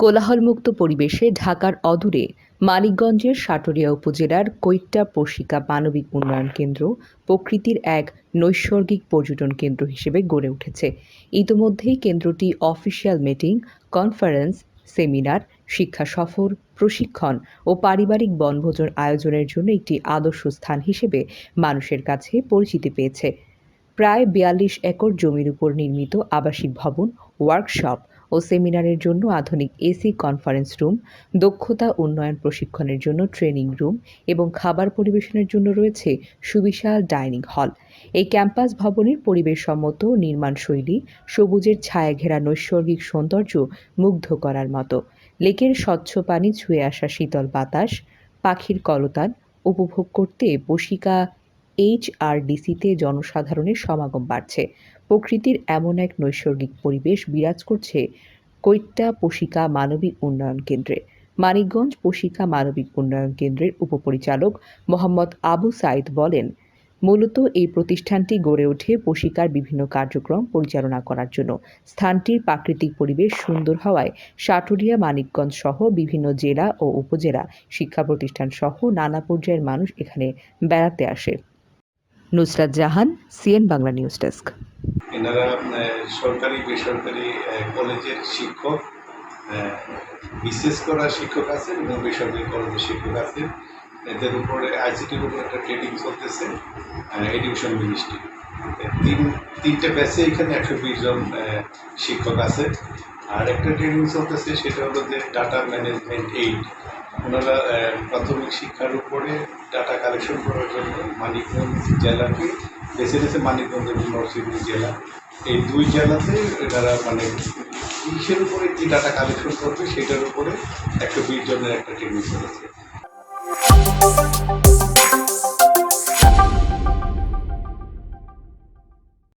কোলাহলমুক্ত পরিবেশে ঢাকার অদূরে মানিকগঞ্জের সাটুরিয়া উপজেলার কৈট্টা পশিকা মানবিক উন্নয়ন কেন্দ্র প্রকৃতির এক নৈসর্গিক পর্যটন কেন্দ্র হিসেবে গড়ে উঠেছে। ইতোমধ্যেই কেন্দ্রটি অফিসিয়াল মিটিং, কনফারেন্স, সেমিনার, শিক্ষা সফর, প্রশিক্ষণ ও পারিবারিক বনভোজন আয়োজনের জন্য একটি আদর্শ স্থান হিসেবে মানুষের কাছে পরিচিতি পেয়েছে। প্রায় ৪২ একর জমির উপর নির্মিত আবাসিক ভবন, ওয়ার্কশপ ও সেমিনারের জন্য আধুনিক এসি কনফারেন্স রুম, দক্ষতা উন্নয়ন প্রশিক্ষণের জন্য ট্রেনিং রুম এবং খাবার পরিবেশনের জন্য রয়েছে সুবিশাল ডাইনিং হল। এই ক্যাম্পাস ভবনের পরিবেশসম্মত নির্মাণশৈলী, সবুজের ছায়া ঘেরা নৈসর্গিক সৌন্দর্য মুগ্ধ করার মতো। লেকের স্বচ্ছ পানি ছুঁয়ে আসা শীতল বাতাস, পাখির কলতান উপভোগ করতে পশিকা এইচআরডিসিতে জনসাধারণের সমাগম বাড়ছে। প্রকৃতির এমন এক নৈসর্গিক পরিবেশ বিরাজ করছে কৈট্টা পশিকা মানবিক উন্নয়ন কেন্দ্রে। মানিকগঞ্জ পশিকা মানবিক উন্নয়ন কেন্দ্রের উপপরিচালক মোহাম্মদ আবু সাইদ বলেন, মূলত এই প্রতিষ্ঠানটি গড়ে ওঠে পশিকার বিভিন্ন কার্যক্রম পরিচালনা করার জন্য। স্থানটির প্রাকৃতিক পরিবেশ সুন্দর হওয়ায় সাটুরিয়া, মানিকগঞ্জ সহ বিভিন্ন জেলা ও উপজেলা শিক্ষা প্রতিষ্ঠান সহ নানা পর্যায়ের মানুষ এখানে বেড়াতে আসে। Nusrat Jahan, CN Bangla news desk. এনারা সরকারি বেসরকারি কলেজের শিক্ষক, বিশেষ করা শিক্ষক আছেন এবং বেসরকারি কলেজের শিক্ষক আছেন। এদের উপরে আইসিটির উপরে একটা ট্রেনিং চলতেছে এডুকেশন মিনিস্ট্রি। তিনটে ব্যাচে এখানে 120 জন শিক্ষক আছে। আর একটা ট্রেনিং চলতেছে, সেটা হলো যে ডাটা ম্যানেজমেন্ট এইড। ওনারা প্রাথমিক শিক্ষার উপরে ডাটা কালেকশন করার জন্য মানিকগঞ্জ জেলাকে বেছে নিয়েছে, মানিকগঞ্জ এবং নরসিংদী জেলা। এই দুই জেলাতে এনারা কিসের উপরে কি ডাটা কালেকশন করবে সেটার উপরে 120 জনের একটা ট্রেনিং চলেছে।